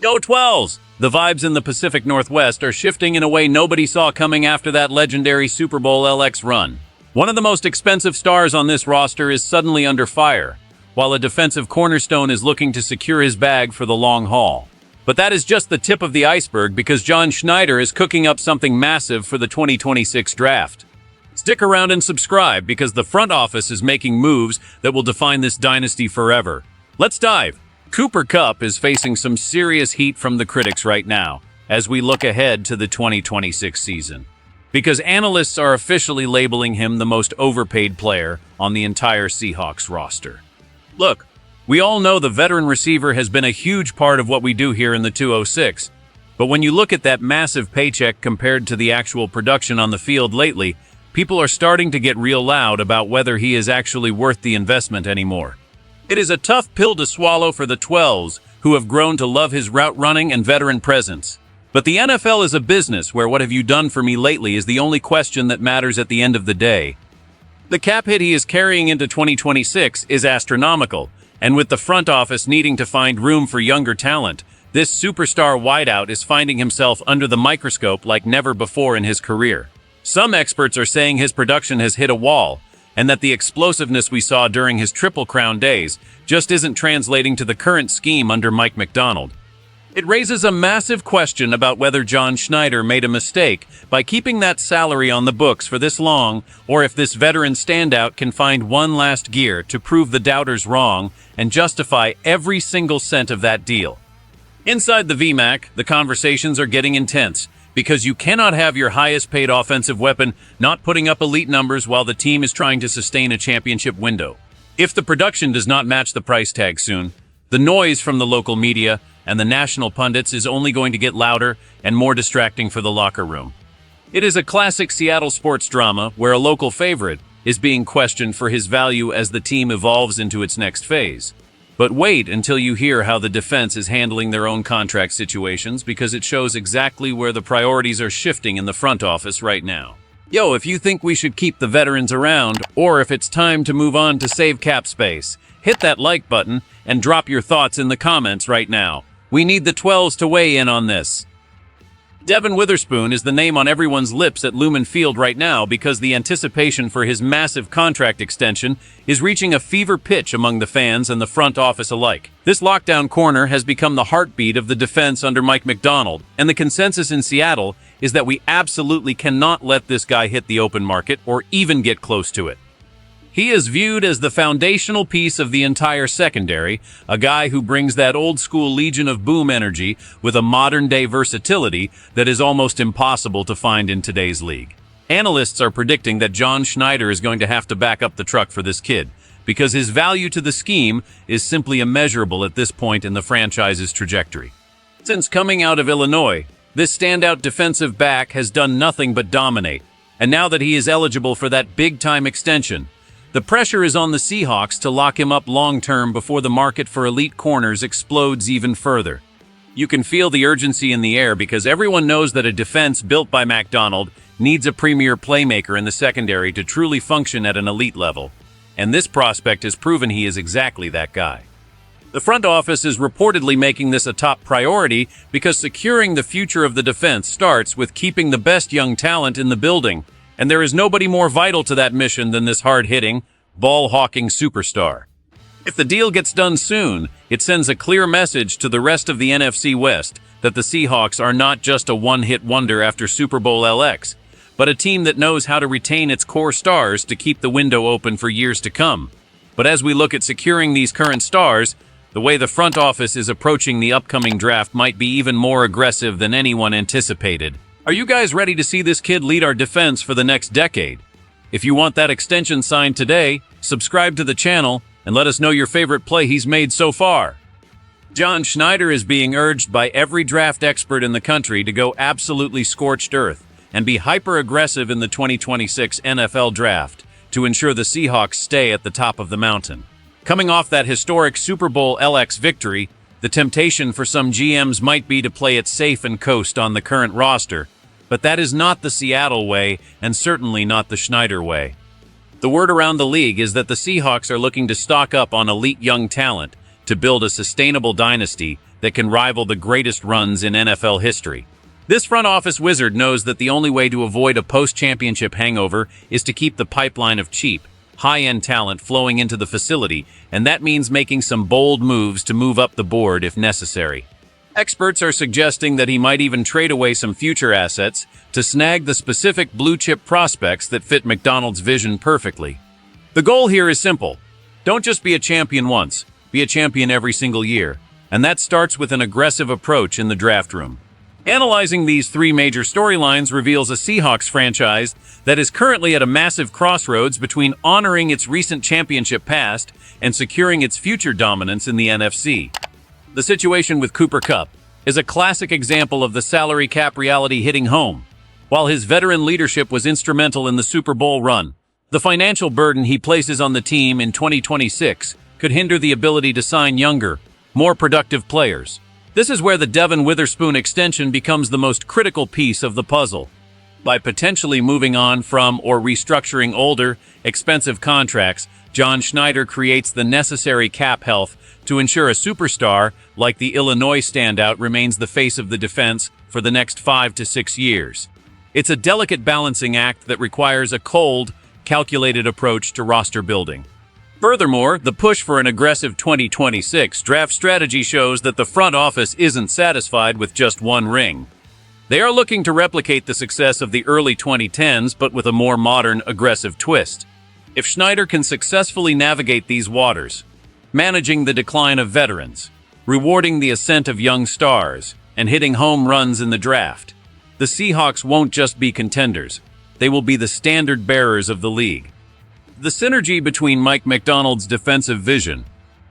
Go 12s! The vibes in the Pacific Northwest are shifting in a way nobody saw coming after that legendary Super Bowl LX run. One of the most expensive stars on this roster is suddenly under fire, while a defensive cornerstone is looking to secure his bag for the long haul. But that is just the tip of the iceberg because John Schneider is cooking up something massive for the 2026 draft. Stick around and subscribe because the front office is making moves that will define this dynasty forever. Let's dive! Cooper Kupp is facing some serious heat from the critics right now as we look ahead to the 2026 season, because analysts are officially labeling him the most overpaid player on the entire Seahawks roster. Look, we all know the veteran receiver has been a huge part of what we do here in the 206, but when you look at that massive paycheck compared to the actual production on the field lately, people are starting to get real loud about whether he is actually worth the investment anymore. It is a tough pill to swallow for the 12s, who have grown to love his route running and veteran presence. But the NFL is a business where "what have you done for me lately" is the only question that matters at the end of the day. The cap hit he is carrying into 2026 is astronomical, and with the front office needing to find room for younger talent, this superstar wideout is finding himself under the microscope like never before in his career. Some experts are saying his production has hit a wall, and that the explosiveness we saw during his Triple Crown days just isn't translating to the current scheme under Mike Macdonald. It raises a massive question about whether John Schneider made a mistake by keeping that salary on the books for this long, or if this veteran standout can find one last gear to prove the doubters wrong and justify every single cent of that deal. Inside the VMAC, the conversations are getting intense, because you cannot have your highest-paid offensive weapon not putting up elite numbers while the team is trying to sustain a championship window. If the production does not match the price tag soon, the noise from the local media and the national pundits is only going to get louder and more distracting for the locker room. It is a classic Seattle sports drama where a local favorite is being questioned for his value as the team evolves into its next phase. But wait until you hear how the defense is handling their own contract situations, because it shows exactly where the priorities are shifting in the front office right now. Yo, if you think we should keep the veterans around, or if it's time to move on to save cap space, hit that like button and drop your thoughts in the comments right now. We need the 12s to weigh in on this. Devin Witherspoon is the name on everyone's lips at Lumen Field right now because the anticipation for his massive contract extension is reaching a fever pitch among the fans and the front office alike. This lockdown corner has become the heartbeat of the defense under Mike Macdonald, and the consensus in Seattle is that we absolutely cannot let this guy hit the open market or even get close to it. He is viewed as the foundational piece of the entire secondary, a guy who brings that old-school Legion of Boom energy with a modern-day versatility that is almost impossible to find in today's league. Analysts are predicting that John Schneider is going to have to back up the truck for this kid, because his value to the scheme is simply immeasurable at this point in the franchise's trajectory. Since coming out of Illinois, this standout defensive back has done nothing but dominate, and now that he is eligible for that big-time extension, the pressure is on the Seahawks to lock him up long-term before the market for elite corners explodes even further. You can feel the urgency in the air because everyone knows that a defense built by Macdonald needs a premier playmaker in the secondary to truly function at an elite level, and this prospect has proven he is exactly that guy. The front office is reportedly making this a top priority because securing the future of the defense starts with keeping the best young talent in the building, and there is nobody more vital to that mission than this hard-hitting, ball-hawking superstar. If the deal gets done soon, it sends a clear message to the rest of the NFC West that the Seahawks are not just a one-hit wonder after Super Bowl LX, but a team that knows how to retain its core stars to keep the window open for years to come. But as we look at securing these current stars, the way the front office is approaching the upcoming draft might be even more aggressive than anyone anticipated. Are you guys ready to see this kid lead our defense for the next decade? If you want that extension signed today, subscribe to the channel and let us know your favorite play he's made so far. John Schneider is being urged by every draft expert in the country to go absolutely scorched earth and be hyper-aggressive in the 2026 NFL Draft to ensure the Seahawks stay at the top of the mountain. Coming off that historic Super Bowl LX victory, the temptation for some GMs might be to play it safe and coast on the current roster, but that is not the Seattle way and certainly not the Schneider way. The word around the league is that the Seahawks are looking to stock up on elite young talent to build a sustainable dynasty that can rival the greatest runs in NFL history. This front office wizard knows that the only way to avoid a post-championship hangover is to keep the pipeline of cheap, high-end talent flowing into the facility, and that means making some bold moves to move up the board if necessary. Experts are suggesting that he might even trade away some future assets to snag the specific blue-chip prospects that fit McDonald's vision perfectly. The goal here is simple. Don't just be a champion once, be a champion every single year. And that starts with an aggressive approach in the draft room. Analyzing these three major storylines reveals a Seahawks franchise that is currently at a massive crossroads between honoring its recent championship past and securing its future dominance in the NFC. The situation with Cooper Kupp is a classic example of the salary cap reality hitting home. While his veteran leadership was instrumental in the Super Bowl run, the financial burden he places on the team in 2026 could hinder the ability to sign younger, more productive players. This is where the Devon Witherspoon extension becomes the most critical piece of the puzzle. By potentially moving on from or restructuring older, expensive contracts, John Schneider creates the necessary cap health to ensure a superstar like the Illinois standout remains the face of the defense for the next 5 to 6 years. It's a delicate balancing act that requires a cold, calculated approach to roster building. Furthermore, the push for an aggressive 2026 draft strategy shows that the front office isn't satisfied with just one ring. They are looking to replicate the success of the early 2010s, but with a more modern, aggressive twist. If Schneider can successfully navigate these waters, managing the decline of veterans, rewarding the ascent of young stars, and hitting home runs in the draft, the Seahawks won't just be contenders. They will be the standard bearers of the league. The synergy between Mike Macdonald's defensive vision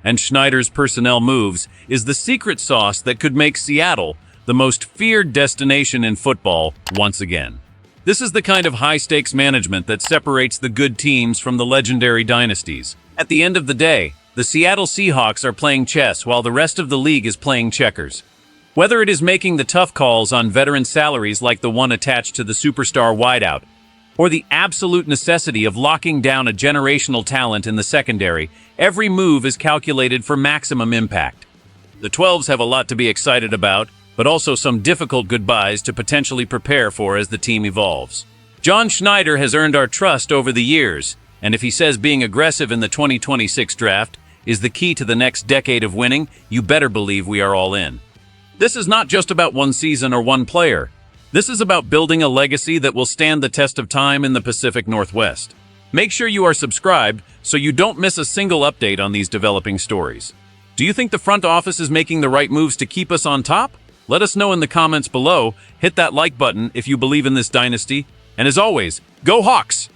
and Schneider's personnel moves is the secret sauce that could make Seattle the most feared destination in football once again. This is the kind of high-stakes management that separates the good teams from the legendary dynasties. At the end of the day, the Seattle Seahawks are playing chess while the rest of the league is playing checkers. Whether it is making the tough calls on veteran salaries like the one attached to the superstar wideout, or the absolute necessity of locking down a generational talent in the secondary, every move is calculated for maximum impact. The 12s have a lot to be excited about, but also some difficult goodbyes to potentially prepare for as the team evolves. John Schneider has earned our trust over the years, and if he says being aggressive in the 2026 draft is the key to the next decade of winning, you better believe we are all in. This is not just about one season or one player. This is about building a legacy that will stand the test of time in the Pacific Northwest. Make sure you are subscribed so you don't miss a single update on these developing stories. Do you think the front office is making the right moves to keep us on top? Let us know in the comments below. Hit that like button if you believe in this dynasty. And as always, go Hawks!